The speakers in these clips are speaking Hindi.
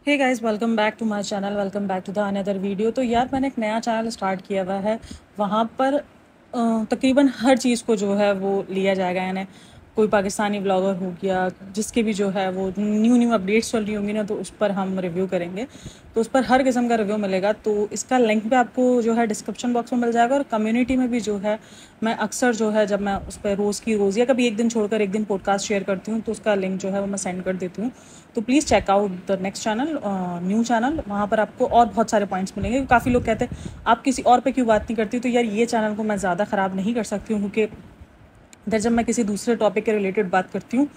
Hey guys, welcome back to my channel. Welcome back to the another video. तो यार, मैंने एक नया चैनल स्टार्ट किया हुआ है। वहाँ पर तकरीबन हर चीज़ को जो है वो लिया जाएगा। यानी कोई पाकिस्तानी ब्लॉगर हो गया, जिसके भी जो है वो न्यू न्यू अपडेट्स चल रही होंगी ना, तो उस पर हम रिव्यू करेंगे। तो उस पर हर किस्म का रिव्यू मिलेगा। तो इसका लिंक भी आपको जो है डिस्क्रिप्शन बॉक्स में मिल जाएगा। और कम्युनिटी में भी जो है मैं अक्सर जो है, जब मैं उस पर रोज़ या कभी एक दिन छोड़कर एक दिन पॉडकास्ट शेयर करती हूँ, तो उसका लिंक जो है वो मैं सेंड कर देती हूँ। तो please check out the next channel, new channel. वहाँ पर आपको और बहुत सारे पॉइंट्स मिलेंगे। काफ़ी लोग कहते हैं आप किसी और पे क्यों बात नहीं करती। तो यार, ये चैनल को मैं ज़्यादा ख़राब नहीं कर सकती हूँ, क्योंकि इधर जब मैं किसी दूसरे टॉपिक के रिलेटेड बात करती हूँ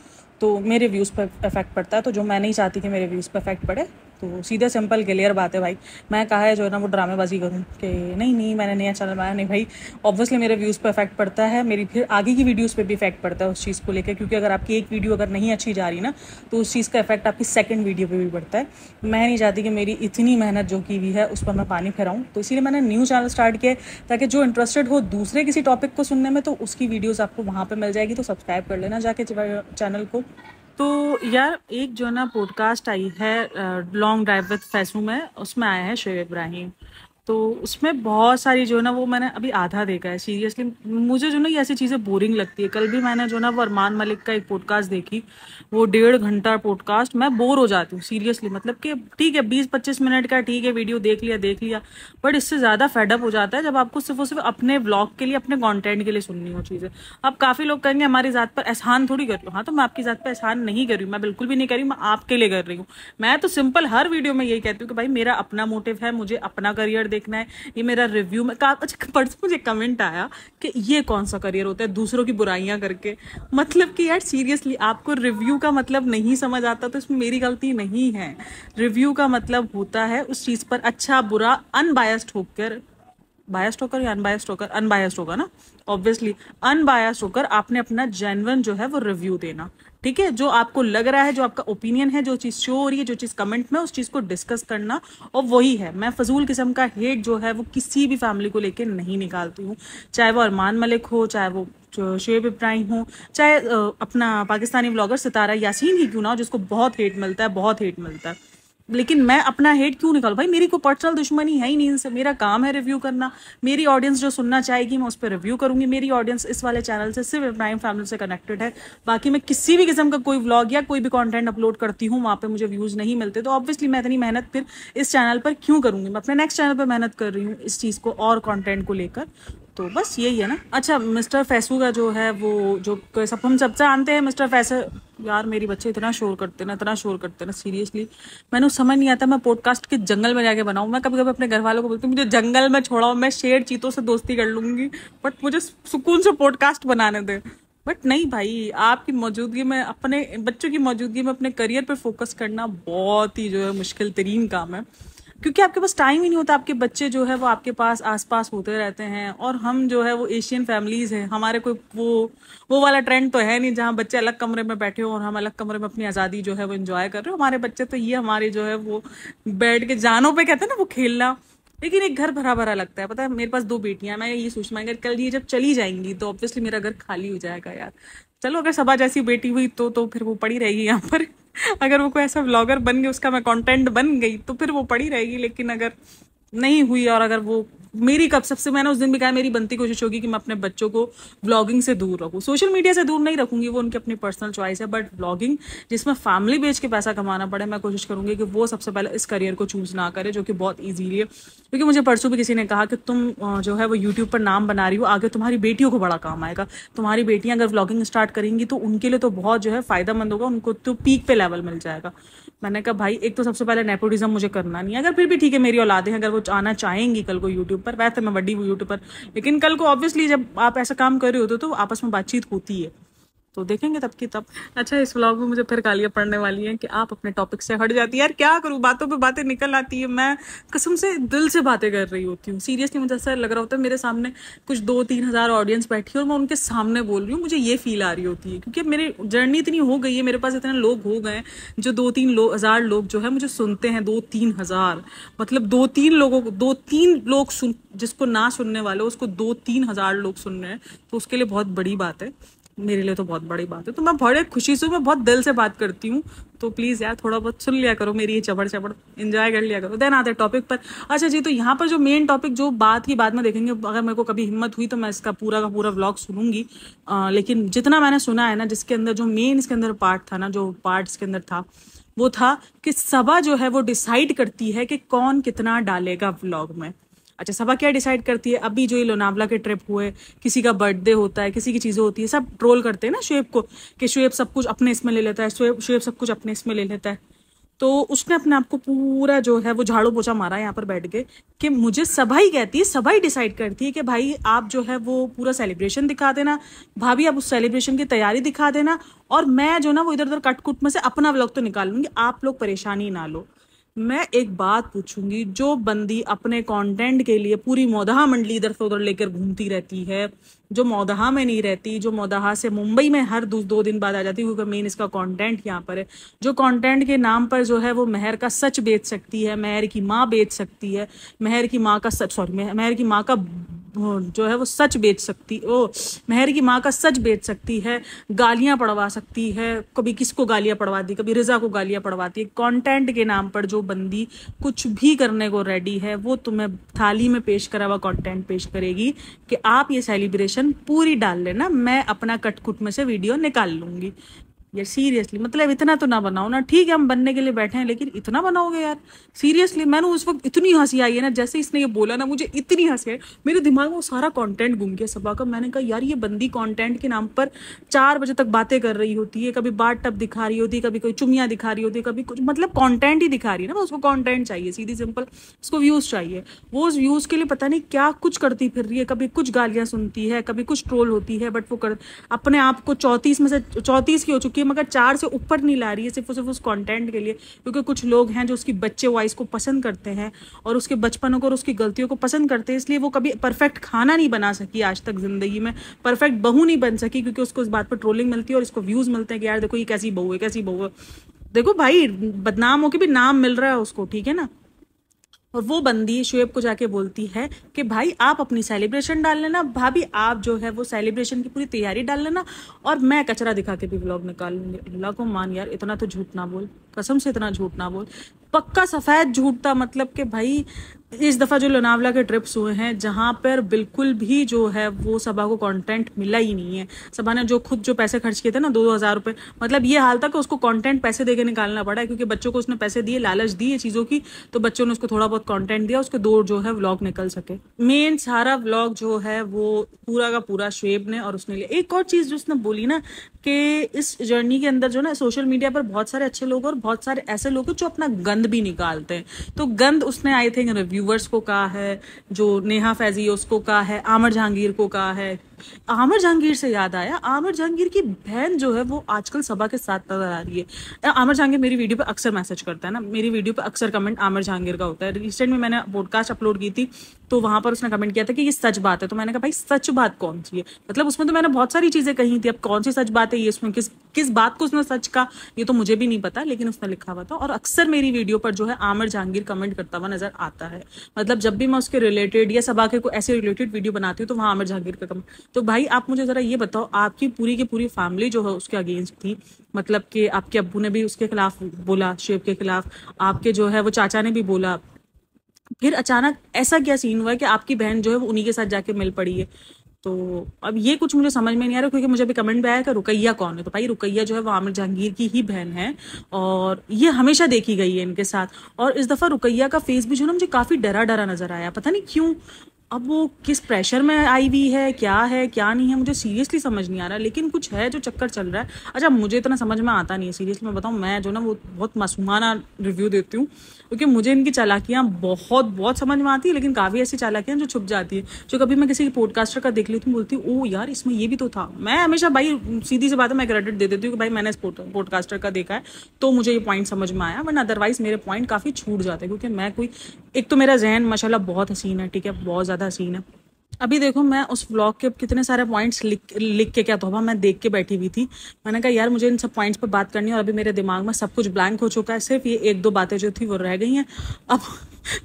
तो मेरे व्यूज़ पर इफेक्ट पड़ता है। तो जो मैं नहीं चाहती कि मेरे व्यूज़ पर इफेक्ट पड़े, तो सीधे सिंपल क्लियर बात है भाई। मैं कहा है जो है ना वो ड्रामेबाजी करूँ कि नहीं मैंने नया चैनल बनाया, नहीं भाई। ऑब्वियसली मेरे व्यूज़ पर इफेक्ट पड़ता है, मेरी फिर आगे की वीडियोज़ पे भी इफेक्ट पड़ता है उस चीज़ को लेकर। क्योंकि अगर आपकी एक वीडियो अगर नहीं अच्छी जा रही ना, तो उस चीज़ का इफेक्ट आपकी सेकंड वीडियो पे भी पड़ता है। मैं नहीं चाहती कि मेरी इतनी मेहनत जो की हुई है उस पर मैं पानी फेराऊँ। तो इसीलिए मैंने न्यू चैनल स्टार्ट किया, ताकि जो इंटरेस्टेड हो दूसरे किसी टॉपिक को सुनने में, तो उसकी वीडियोज़ आपको वहाँ पर मिल जाएगी। तो सब्सक्राइब कर लेना जाके चैनल को। तो यार, एक जो ना पॉडकास्ट आई है लॉन्ग ड्राइव विद फैसू में, उसमें आया है शेख इब्राहिम। तो उसमें बहुत सारी जो है ना, वो मैंने अभी आधा देखा है। सीरियसली मुझे जो ना ये ऐसी चीज़ें बोरिंग लगती है। कल भी मैंने जो ना वो अरमान मलिक का एक पॉडकास्ट देखी, वो 1.5 घंटा पॉडकास्ट। मैं बोर हो जाती हूँ सीरियसली। मतलब कि ठीक है, 20-25 मिनट का ठीक है, वीडियो देख लिया, बट इससे ज़्यादा फेडअप हो जाता है जब आपको सिर्फ और सिर्फ अपने ब्लॉग के लिए, अपने कंटेंट के लिए सुननी हो चीज़ें। अब काफ़ी लोग कहेंगे हमारी ज़ात पर एहसान थोड़ी कर रही हूँ। हाँ, तो मैं आपकी ज़ात पर एहसान नहीं कर रही हूँ, मैं बिल्कुल भी नहीं कर रही हूँ, मैं आपके लिए कर रही हूँ। मैं तो सिंपल हर वीडियो में यही कहती हूँ कि भाई मेरा अपना मोटिव है, मुझे अपना करियर देखना है। ये मेरा रिव्यू में अच्छा, परसों मुझे कमेंट आया कि ये कौन सा करियर होता है दूसरों की बुराइयां करके। मतलब कि यार सीरियसली, आपको रिव्यू का मतलब नहीं समझ आता तो इसमें मेरी गलती नहीं है। रिव्यू का मतलब होता है उस चीज पर अच्छा बुरा अनबायस्ड होकर, बायस्ड होकर या अनबायस्ड होकर, अनबायस्ड होगा ना ऑब्वियसली, अनबायस्ड होकर आपने अपना जेन्युइन जो है वो रिव्यू देना। ठीक है, जो आपको लग रहा है, जो आपका ओपिनियन है, जो चीज़ शो हो रही है, जो चीज़ कमेंट में, उस चीज़ को डिस्कस करना। और वही है, मैं फजूल किस्म का हेट जो है वो किसी भी फैमिली को लेकर नहीं निकालती हूँ। चाहे वो अरमान मलिक हो, चाहे वो शेब इब्राहिम हो, चाहे अपना पाकिस्तानी ब्लॉगर सितारा यासीन ही क्यों ना हो, जिसको बहुत हेट मिलता है, बहुत हेट मिलता है। लेकिन मैं अपना हेट क्यों निकालूं भाई? मेरी कोई पर्सनल दुश्मनी है ही नहीं इनसे। मेरा काम है रिव्यू करना। मेरी ऑडियंस जो सुनना चाहेगी मैं उस पर रिव्यू करूंगी। मेरी ऑडियंस इस वाले चैनल से सिर्फ इब्राहिम फैमिली से कनेक्टेड है। बाकी मैं किसी भी किस्म का कोई व्लॉग या कोई भी कंटेंट अपलोड करती हूँ, वहां पे मुझे व्यूज नहीं मिलते, तो ऑब्वियसली मैं इतनी मेहनत फिर इस चैनल पर क्यों करूंगी? मैं अपने नेक्स्ट चैनल पर मेहनत कर रही हूँ इस चीज को और कंटेंट को लेकर। तो बस यही है ना। अच्छा, मिस्टर फैसू का जो है वो, जो सब हम सब जानते हैं मिस्टर फैसू। यार, मेरी बच्चे इतना शोर करते ना, इतना शोर करते ना, सीरियसली मैंने समझ नहीं आता मैं पॉडकास्ट के जंगल में जाके बनाऊं। मैं कभी कभी अपने घर वालों को बोलती हूँ मुझे जंगल में छोड़ाओ, मैं शेर चीतों से दोस्ती कर लूंगी, बट मुझे सुकून से पॉडकास्ट बनाने दे। बट नहीं भाई, आपकी मौजूदगी में, अपने बच्चों की मौजूदगी में अपने करियर पे फोकस करना बहुत ही जो है मुश्किल तरीन काम है। क्योंकि आपके पास टाइम ही नहीं होता। आपके बच्चे जो है वो आपके पास आसपास होते रहते हैं, और हम जो है वो एशियन फैमिलीज हैं, हमारे कोई वो वाला ट्रेंड तो है नहीं जहाँ बच्चे अलग कमरे में बैठे हो और हम अलग कमरे में अपनी आज़ादी जो है वो एंजॉय कर रहे हो। हमारे बच्चे तो ये हमारे जो है वो बैठ के जानों पे कहते हैं ना वो खेलना। लेकिन एक घर भरा भरा लगता है। पता है, मेरे पास 2 बेटियां, मैं ये सोचती हूँ अगर कल ये जब चली जाएंगी तो ऑब्वियसली मेरा घर खाली हो जाएगा यार। चलो, अगर सबा जैसी बेटी हुई तो फिर वो पड़ी रहेगी यहाँ पर। अगर वो कोई ऐसा व्लॉगर बन गई, उसका मैं कंटेंट बन गई, तो फिर वो पड़ी रहेगी। लेकिन अगर नहीं हुई, और अगर वो मेरी कब सबसे, मैंने उस दिन भी कहा, मेरी बनती कोशिश होगी कि मैं अपने बच्चों को व्लॉगिंग से दूर रखूँ। सोशल मीडिया से दूर नहीं रखूंगी, वो उनकी अपनी पर्सनल चॉइस है, बट व्लॉगिंग जिसमें फैमिली बेच के पैसा कमाना पड़े, मैं कोशिश करूंगी कि वो सबसे पहले इस करियर को चूज ना करे, जो कि बहुत ईजीली है। क्योंकि मुझे परसों भी किसी ने कहा कि तुम जो है वो यूट्यूब पर नाम बना रही हो, आगे तुम्हारी बेटियों को बड़ा काम आएगा। तुम्हारी बेटियां अगर व्लॉगिंग स्टार्ट करेंगी तो उनके लिए तो बहुत जो है फायदेमंद होगा, उनको तो पीक पे लेवल मिल जाएगा। मैंने कहा भाई, एक तो सबसे पहले नेपोटिज्म मुझे करना नहीं है। अगर फिर भी ठीक है, मेरी औलादे हैं, अगर वो आना चाहेंगी कल को यूट्यूब पर, वैसे मैं बड़ी हूँ यूट्यूब पर, लेकिन कल को ऑब्वियसली जब आप ऐसा काम कर रहे होते तो आपस में बातचीत होती है, तो देखेंगे तब की तब। अच्छा, इस व्लॉग में मुझे फिर गालियां पड़ने वाली हैं कि आप अपने टॉपिक से हट जाती है। यार क्या करूं, बातों पे बातें निकल आती है। मैं कसम से दिल से बातें कर रही होती हूँ। सीरियसली मुझे ऐसा लग रहा होता है मेरे सामने कुछ 2-3 हज़ार ऑडियंस बैठी है और मैं उनके सामने बोल रही हूँ। मुझे ये फील आ रही होती है, क्योंकि मेरी जर्नी इतनी हो गई है, मेरे पास इतने लोग हो गए हैं, जो 2-3 हज़ार लोग जो है मुझे सुनते हैं। 2-3 हज़ार मतलब 2-3 लोग सुन, जिसको ना सुनने वाले उसको 2-3 हज़ार लोग सुन रहे हैं, तो उसके लिए बहुत बड़ी बात है। मेरे लिए तो बहुत बड़ी बात है। तो मैं बड़े खुशी से, मैं बहुत दिल से बात करती हूँ, तो प्लीज़ यार थोड़ा बहुत सुन लिया करो मेरी ये चबड़ चबड़, एंजॉय कर लिया करो। देन आते टॉपिक पर। अच्छा जी, तो यहाँ पर जो मेन टॉपिक, जो बात की बाद में देखेंगे, अगर मेरे को कभी हिम्मत हुई तो मैं इसका पूरा का पूरा व्लॉग सुनूंगी। लेकिन जितना मैंने सुना है ना, जिसके अंदर जो मेन इसके अंदर पार्ट था ना, जो पार्ट इसके अंदर था, वो था कि सभा जो है वो डिसाइड करती है कि कौन कितना डालेगा व्लॉग में। अच्छा, सभा क्या डिसाइड करती है? अभी जो ये लोनावला के ट्रिप हुए, किसी का बर्थडे होता है, किसी की चीजें होती है, सब ट्रोल करते हैं ना शुएब को, कि शुएब सब कुछ अपने इसमें ले लेता है, शुएब सब कुछ अपने इसमें ले लेता है। तो उसने अपने आप को पूरा जो है वो झाड़ू पोछा मारा यहाँ पर बैठ के, कि मुझे सभा ही कहती है, सभा ही डिसाइड करती है कि भाई आप जो है वो पूरा सेलिब्रेशन दिखा देना, भाभी आप उस सेलिब्रेशन की तैयारी दिखा देना, और मैं जो ना वो इधर उधर कट कुट में से अपना व्लॉग तो निकाल लूंगी, आप लोग परेशानी ना लो। मैं एक बात पूछूंगी, जो बंदी अपने कंटेंट के लिए पूरी मौदहा मंडली इधर से उधर लेकर घूमती रहती है, जो मौदहा में नहीं रहती, जो मौदहा से मुंबई में हर 2 दिन बाद आ जाती है, क्योंकि मेन इसका कंटेंट यहाँ पर है, जो कंटेंट के नाम पर जो है वो मेहर का सच बेच सकती है, मेहर की माँ बेच सकती है, मेहर की माँ का सच, सॉरी, मेहर की माँ का जो है वो सच बेच सकती, ओ मेहर की माँ का सच बेच सकती है, गालियां पड़वा सकती है, कभी किसको गालियां पड़वाती, कभी रिजा को गालियां पड़वाती है। कंटेंट के नाम पर जो बंदी कुछ भी करने को रेडी है, वो तुम्हें थाली में पेश करा हुआ कंटेंट पेश करेगी कि आप ये सेलिब्रेशन पूरी डाल लेना, मैं अपना कटकुट में से वीडियो निकाल लूंगी। यार सीरियसली, मतलब इतना तो ना बनाओ ना। ठीक है हम बनने के लिए बैठे हैं, लेकिन इतना बनाओगे यार? सीरियसली, मैंने उस वक्त इतनी हंसी आई है ना, जैसे इसने ये बोला ना, मुझे इतनी हंसी आई, मेरे दिमाग में वो सारा कंटेंट घूम गया सभा का। मैंने कहा यार ये बंदी कंटेंट के नाम पर 4 बजे तक बातें कर रही होती है, कभी बाथ टब दिखा रही होती है, कभी कोई चुमियाँ दिखा रही होती है, कभी कुछ, मतलब कंटेंट ही दिखा रही है ना। उसको कंटेंट चाहिए, सीधी सिंपल, उसको व्यूज चाहिए। वो उस व्यूज के लिए पता नहीं क्या कुछ करती फिर रही है, कभी कुछ गालियां सुनती है, कभी कुछ ट्रोल होती है, बट वो कर अपने आप को 34 में से 34 की हो चुकी है, मगर 4 से ऊपर नहीं ला रही है, सिर्फ उस कंटेंट के लिए। क्योंकि कुछ लोग हैं जो उसकी बच्चे वॉइस को पसंद करते हैं, और उसके बचपनों को और उसकी गलतियों को पसंद करते हैं, इसलिए वो कभी परफेक्ट खाना नहीं बना सकी आज तक जिंदगी में, परफेक्ट बहू नहीं बन सकी, क्योंकि उसको इस बात पर ट्रोलिंग मिलती है और इसको व्यूज मिलते हैं कि यार देखो ये कैसी बहू है, कैसी बहू है। देखो भाई, बदनाम होके भी नाम मिल रहा है उसको, ठीक है ना। और वो बंदी शुएब को जाके बोलती है कि भाई आप अपनी सेलिब्रेशन डाल लेना, भाभी आप जो है वो सेलिब्रेशन की पूरी तैयारी डाल लेना, और मैं कचरा दिखा के भी व्लॉग निकाल लूंगी। अल्लाह को मान यार, इतना तो झूठ ना बोल, कसम से इतना झूठ ना बोल, पक्का सफेद झूठ था। मतलब कि भाई इस दफा जो लोनावला के ट्रिप्स हुए हैं, जहां पर बिल्कुल भी जो है वो सभा को कंटेंट मिला ही नहीं है। सभा ने जो खुद जो पैसे खर्च किए थे ना, 2,000 रुपए, मतलब ये हाल था कि उसको कंटेंट पैसे देके निकालना पड़ा है, क्योंकि बच्चों को उसने पैसे दिए, लालच दी है चीजों की, तो बच्चों ने उसको थोड़ा बहुत कंटेंट दिया, उसके 2 जो है व्लॉग निकल सके। मेन सारा व्लॉग जो है वो पूरा का पूरा शुएब ने और उसने लिया। एक और चीज जो उसने बोली ना, कि इस जर्नी के अंदर जो ना सोशल मीडिया पर बहुत सारे अच्छे लोग और बहुत सारे ऐसे लोग हैं जो अपना गंद भी निकालते हैं। तो गंद उसने आई थिंक रिव्यूअर्स को कहा है, जो नेहा फैजी उसको कहा है, आमिर जहांगीर को कहा है। आमिर जहांगीर से याद आया, आमिर जहांगीर की बहन जो है वो आजकल सभा के साथ नजर आ रही है। आमिर जहांगीर मेरी वीडियो पे अक्सर मैसेज करता है ना, मेरी वीडियो पे अक्सर कमेंट आमिर जहांगीर का होता है। रिसेंट में मैंने पॉडकास्ट अपलोड की थी, तो वहां पर उसने कमेंट किया था कि ये सच बात है। तो मैंने कहा भाई सच बात कौन सी है? मतलब उसमें तो मैंने बहुत सारी चीजें कही थी, अब कौन सी सच बात है ये, उसमें किस बात को उसने सच कहा ये तो मुझे भी नहीं पता, लेकिन उसने लिखा हुआ था। और अक्सर मेरी वीडियो पर जो है आमिर जहांगीर कमेंट करता हुआ नजर आता है। मतलब जब भी मैं उसके रिलेटेड या सभा के कोई ऐसे रिलेटेड वीडियो बनाती हूँ, तो वहाँ आमिर जहांगीर का कमेंट। तो भाई आप मुझे जरा ये बताओ, आपकी पूरी की पूरी फैमिली जो है उसके अगेंस्ट थी, मतलब कि आपके अब्बू ने भी उसके खिलाफ बोला, शुएब के खिलाफ, आपके जो है वो चाचा ने भी बोला, फिर अचानक ऐसा क्या सीन हुआ है कि आपकी बहन जो है वो उन्हीं के साथ जाके मिल पड़ी है। तो अब ये कुछ मुझे समझ में नहीं आ रहा, क्योंकि मुझे अभी कमेंट में आया कि रुकैया कौन है। तो भाई रुकैया जो है वो आमिर जहांगीर की ही बहन है, और ये हमेशा देखी गई है इनके साथ। और इस दफा रुकैया का फेस भी जो ना मुझे काफी डरा डरा नजर आया, पता नहीं क्यों। अब वो किस प्रेशर में आई हुई है, क्या नहीं है, मुझे सीरियसली समझ नहीं आ रहा, लेकिन कुछ है जो चक्कर चल रहा है। अच्छा, मुझे इतना समझ में आता नहीं है सीरियसली, मैं बताऊं, मैं जो ना वो बहुत मासूमाना रिव्यू देती हूँ, क्योंकि मुझे इनकी चालाकियां बहुत बहुत समझ में आती है, लेकिन काफी ऐसी चालाकियां जो छुप जाती है, जो कभी मैं किसी पॉडकास्टर का देख लेती हूँ, बोलती हूँ ओ यार इसमें ये भी तो था। मैं हमेशा भाई सीधी सी बात है, मैं क्रेडिट दे देती हूँ कि भाई मैंने इस पॉडकास्टर का देखा है तो मुझे ये पॉइंट समझ में आया, वरना अदरवाइज मेरे पॉइंट काफी छूट जाते हैं, क्योंकि मैं कोई, एक तो मेरा जहन माशाल्लाह बहुत हसीन है, ठीक है, बहुत ज्यादा हसीन है। अभी देखो मैं उस व्लॉग के कितने सारे पॉइंट्स लिख के, क्या तौबा, मैं देख के बैठी हुई थी। मैंने कहा यार मुझे इन सब पॉइंट्स पर बात करनी है, और अभी मेरे दिमाग में सब कुछ ब्लैंक हो चुका है, सिर्फ ये 1-2 बातें जो थी वो रह गई हैं। अब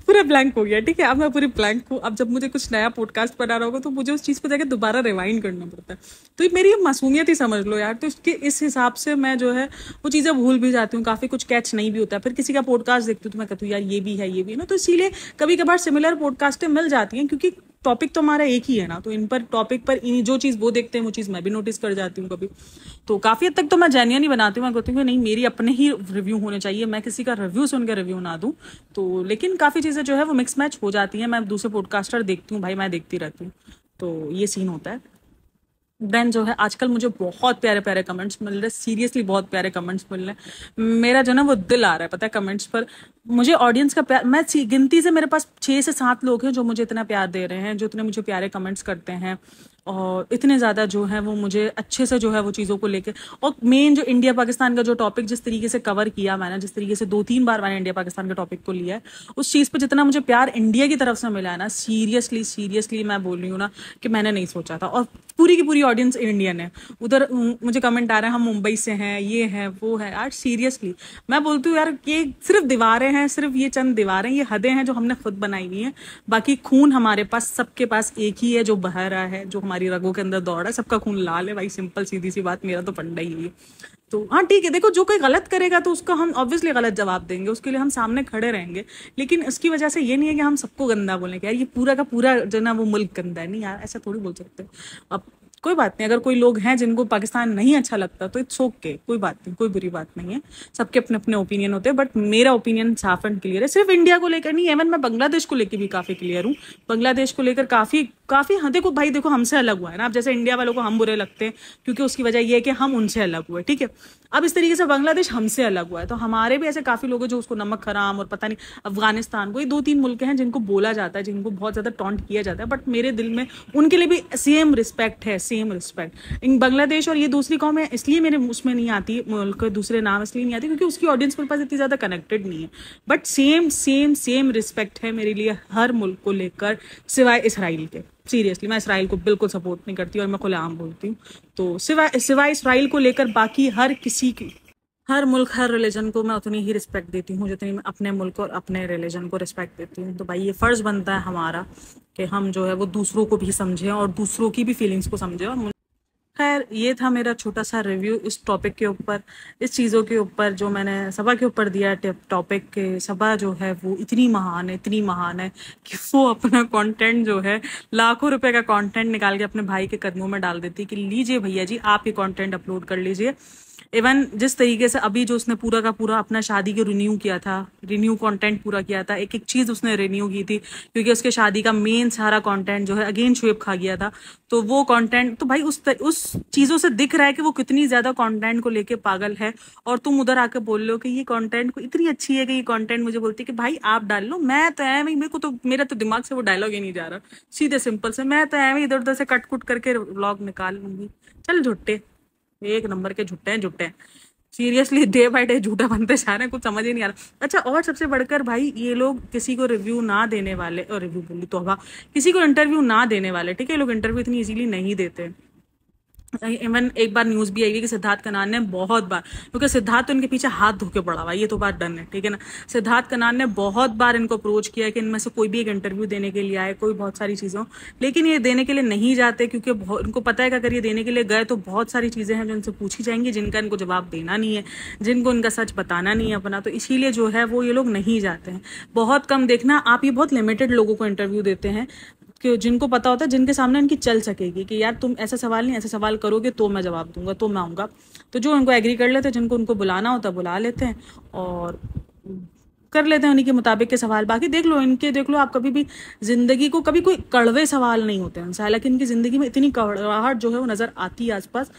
पूरा ब्लैंक हो गया, ठीक है। अब मैं पूरी ब्लैंक हूँ। अब जब मुझे कुछ नया पॉडकास्ट बनाना होगा तो मुझे उस चीज़ पर जाकर दोबारा रिवाइंड करना पड़ता है। तो ये मेरी मासूमियत ही समझ लो यार। तो इसके इस हिसाब से मैं जो है वो चीज़ें भूल भी जाती हूँ, काफ़ी कुछ कैच नहीं भी होता है। फिर किसी का पॉडकास्ट देखती हूँ तो मैं कहती हूँ यार ये भी है, ये भी है ना। तो इसीलिए कभी कभार सिमिलर पॉडकास्टें मिल जाती हैं, क्योंकि टॉपिक तो हमारा एक ही है ना। तो इन पर टॉपिक पर जो चीज़ वो देखते हैं वो चीज़ मैं भी नोटिस कर जाती हूँ कभी। तो काफ़ी हद तक तो मैं जेन्युइन ही बनाती हूँ। मैं कहती हूँ नहीं, मेरी अपने ही रिव्यू होने चाहिए, मैं किसी का रिव्यू सुन के रिव्यू ना दूँ। तो लेकिन काफ़ी चीज़ें जो है वो मिक्स मैच हो जाती हैं। मैं दूसरे पॉडकास्टर देखती हूँ भाई, मैं देखती रहती हूँ। तो ये सीन होता है। देन जो है आजकल मुझे बहुत प्यारे प्यारे कमेंट्स मिल रहे हैं, सीरियसली बहुत प्यारे कमेंट्स मिल रहे हैं। मेरा जो ना वो दिल आ रहा है पता है कमेंट्स पर। मुझे ऑडियंस का प्यार, मैं गिनती से मेरे पास 6 से 7 लोग हैं जो मुझे इतना प्यार दे रहे हैं, जो इतने मुझे प्यारे कमेंट्स करते हैं, और इतने ज़्यादा जो है वो मुझे अच्छे से जो है वो चीज़ों को लेके। और मेन जो इंडिया पाकिस्तान का जो टॉपिक जिस तरीके से कवर किया मैंने, जिस तरीके से 2-3 बार मैंने इंडिया पाकिस्तान के टॉपिक को लिया है, उस चीज़ पे जितना मुझे प्यार इंडिया की तरफ से मिला है ना, सीरियसली सीरियसली मैं बोल रही हूँ ना कि मैंने नहीं सोचा था। और पूरी की पूरी ऑडियंस इंडियन है उधर। मुझे कमेंट आ रहा है हम मुंबई से हैं, ये है वो है। यार सीरियसली मैं बोलती हूँ यार, ये सिर्फ दीवारें हैं, सिर्फ ये चंद दीवारें, ये हदें हैं जो हमने खुद बनाई हुई हैं। बाकी खून हमारे पास सबके पास एक ही है जो बह रहा है, जो हमारी रगों के अंदर दौड़ रहा है। सबका खून लाल है भाई, सिंपल सीधी सी बात। मेरा तो फंडा ही है। तो हाँ ठीक है, देखो जो कोई गलत करेगा तो उसका हम ऑब्वियसली गलत जवाब देंगे, उसके लिए हम सामने खड़े रहेंगे। लेकिन इसकी वजह से ये नहीं है कि हम सबको गंदा बोलेंगे यार ये पूरा का पूरा जो ना वो मुल्क गंदा है। नहीं यार, ऐसा थोड़ी बोल सकते। अब कोई बात नहीं, अगर कोई लोग हैं जिनको पाकिस्तान नहीं अच्छा लगता तो इट्स ओके, कोई बात नहीं, कोई बुरी बात नहीं है। सबके अपने अपने ओपिनियन होते हैं, बट मेरा ओपिनियन साफ एंड क्लियर है। सिर्फ इंडिया को लेकर नहीं, इवन मैं बांग्लादेश को लेकर भी काफी क्लियर हूँ। बांग्लादेश को लेकर काफी काफी, हाँ देखो भाई, देखो हमसे अलग हुआ है ना। अब जैसे इंडिया वालों को हम बुरे लगते हैं क्योंकि उसकी वजह यह है कि हम उनसे अलग हुए, ठीक है। अब इस तरीके से बांग्लादेश हमसे अलग हुआ है, तो हमारे भी ऐसे काफी लोग हैं जो उसको नमक हराम और पता नहीं अफगानिस्तान, कोई 2-3 मुल्क हैं जिनको बोला जाता है, जिनको बहुत ज्यादा टॉन्ट किया जाता है। बट मेरे दिल में उनके लिए भी सेम रिस्पेक्ट है, सेम रिस्पेक्ट। इन बांग्लादेश और ये दूसरी कौम है इसलिए मेरे उसमें नहीं आती, मुल्क दूसरे नाम इसलिए नहीं आती क्योंकि उसकी ऑडियंस मेरे पास इतनी ज्यादा कनेक्टेड नहीं है। But same same same respect है मेरे लिए हर मुल्क को लेकर, सिवाय इसराइल के। सीरियसली मैं इसराइल को बिल्कुल सपोर्ट नहीं करती और मैं खुलेआम बोलती हूँ। तो सिवाय सिवाय इसराइल को लेकर बाकी हर किसी की, हर मुल्क हर रिलीजन को मैं उतनी ही रिस्पेक्ट देती हूँ जितनी मैं अपने मुल्क और अपने रिलीजन को रिस्पेक्ट देती हूँ। तो भाई ये फ़र्ज़ बनता है हमारा कि हम जो है वो दूसरों को भी समझें और दूसरों की भी फीलिंग्स को समझें। और खैर ये था मेरा छोटा सा रिव्यू इस टॉपिक के ऊपर, इस चीज़ों के ऊपर जो मैंने सबा के ऊपर दिया टॉपिक के। सबा जो है वो इतनी महान है, इतनी महान है कि वो अपना कंटेंट जो है लाखों रुपए का कंटेंट निकाल के अपने भाई के कदमों में डाल देती कि लीजिए भैया जी आप ये कंटेंट अपलोड कर लीजिए। इवन जिस तरीके से अभी जो उसने पूरा का पूरा अपना शादी के रिन्यू किया था, रिन्यू कंटेंट पूरा किया था, एक एक चीज उसने रिन्यू की थी क्योंकि उसके शादी का मेन सारा कंटेंट जो है अगेन शुएब खा गया था। तो वो कंटेंट तो भाई उस चीजों से दिख रहा है कि वो कितनी ज्यादा कंटेंट को लेके पागल है। और तुम उधर आके बोल लो कि ये कंटेंट को इतनी अच्छी है कि ये कंटेंट मुझे बोलती है कि भाई आप डाल लो, मैं तो ऐ मेरे को तो मेरा तो दिमाग से वो डायलॉग ही नहीं जा रहा। सीधे सिंपल से मैं तो ऐ इधर उधर से कट कुट करके व्लॉग निकाल लूंगी। चल झुट्टे, एक नंबर के झुट्टे हैं, झुट्टे हैं। सीरियसली डे बाय डे झूठा बनते जा रहे हैं, कुछ समझ ही नहीं आ रहा। अच्छा, और सबसे बढ़कर भाई ये लोग किसी को रिव्यू ना देने वाले, और रिव्यू बोली तो हवा, किसी को इंटरव्यू ना देने वाले, ठीक है, लोग इंटरव्यू इतनी इजीली नहीं देते। इवन एक बार न्यूज भी आई कि सिद्धार्थ कनान ने बहुत बार, क्योंकि सिद्धार्थ तो इनके पीछे हाथ धो के पड़ा हुआ, ये तो बात डन है, ठीक है ना। सिद्धार्थ कनान ने बहुत बार इनको अप्रोच किया कि इनमें से कोई भी एक इंटरव्यू देने के लिए आए, कोई बहुत सारी चीज़ों, लेकिन ये देने के लिए नहीं जाते क्योंकि इनको पता है कि अगर ये देने के लिए गए तो बहुत सारी चीज़ें हैं जो इनसे पूछी जाएंगी, जिनका इनको जवाब देना नहीं है, जिनको इनका सच बताना नहीं है अपना। तो इसीलिए जो है वो ये लोग नहीं जाते हैं। बहुत कम देखना आप, ये बहुत लिमिटेड लोगों को इंटरव्यू देते हैं कि जिनको पता होता है, जिनके सामने इनकी चल सकेगी कि यार तुम ऐसा सवाल नहीं, ऐसा सवाल करोगे तो मैं जवाब दूंगा, तो मैं आऊँगा। तो जो उनको एग्री कर लेते हैं, जिनको उनको बुलाना होता है बुला लेते हैं और कर लेते हैं उन्हीं के मुताबिक के सवाल। बाकी देख लो इनके, देख लो आप कभी भी जिंदगी को, कभी कोई कड़वे सवाल नहीं होते हैं। हालांकि इनकी जिंदगी में इतनी कड़वाहट जो है वो नजर आती है आसपास,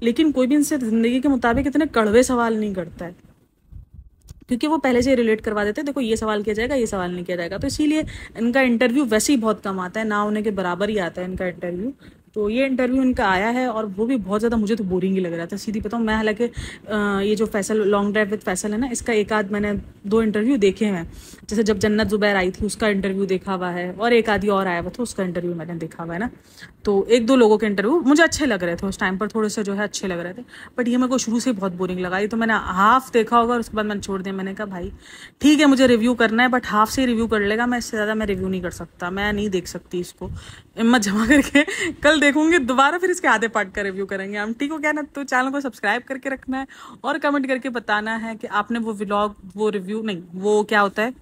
लेकिन कोई भी इनसे जिंदगी के मुताबिक इतने कड़वे सवाल नहीं करता है क्योंकि वो पहले से रिलेट करवा देते हैं, देखो ये सवाल किया जाएगा, ये सवाल नहीं किया जाएगा। तो इसीलिए इनका इंटरव्यू वैसे ही बहुत कम आता है, ना होने के बराबर ही आता है इनका इंटरव्यू। तो ये इंटरव्यू इनका आया है और वो भी बहुत ज़्यादा मुझे तो बोरिंग ही लग रहा था, सीधी बताऊँ मैं। हालांकि ये जो Faisal long drive with Faisal है ना, इसका एक आध मैंने 2 इंटरव्यू देखे हैं। जैसे जब जन्नत ज़ुबैर आई थी उसका इंटरव्यू देखा हुआ है, और एक आधी और आया हुआ था उसका इंटरव्यू मैंने देखा हुआ है ना। तो 1-2 लोगों के इंटरव्यू मुझे अच्छे लग रहे थे उस टाइम पर, थोड़े से जो है अच्छे लग रहे थे। बट ये मेरे को शुरू से बहुत बोरिंग लगा। ये तो मैंने हाफ देखा होगा और उसके बाद मैंने छोड़ दिया। मैंने कहा भाई ठीक है मुझे रिव्यू करना है बट हाफ से ही रिव्यू कर लेगा, मैं इससे ज़्यादा मैं रिव्यू नहीं कर सकता, मैं नहीं देख सकती इसको। हिम्मत जमा करके कल देखूंगी दोबारा, फिर इसके आधे पार्ट का रिव्यू करेंगे हम, ठीक हो क्या ना। तो चैनल को सब्सक्राइब करके रखना है और कमेंट करके बताना है कि आपने वो व्लॉग, वो रिव्यू नहीं, वो क्या होता है,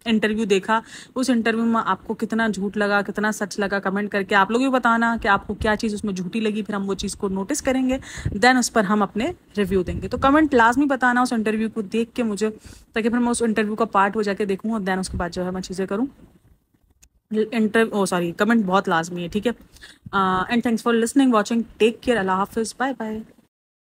इंटरव्यू देखा। उस इंटरव्यू में आपको कितना झूठ लगा, कितना सच लगा, कमेंट करके आप लोग भी बताना कि आपको क्या चीज़ उसमें झूठी लगी। फिर हम वो चीज़ को नोटिस करेंगे, देन उस पर हम अपने रिव्यू देंगे। तो कमेंट लाजमी बताना उस इंटरव्यू को देख के मुझे, ताकि फिर मैं उस इंटरव्यू का पार्ट हो जाके देखूँ और देन उसके बाद जो है मैं चीज़ें करूँ। कमेंट बहुत लाजमी है, ठीक है। And thanks for listening, watching, take care, अल्लाह हाफिज़, बाय बाय।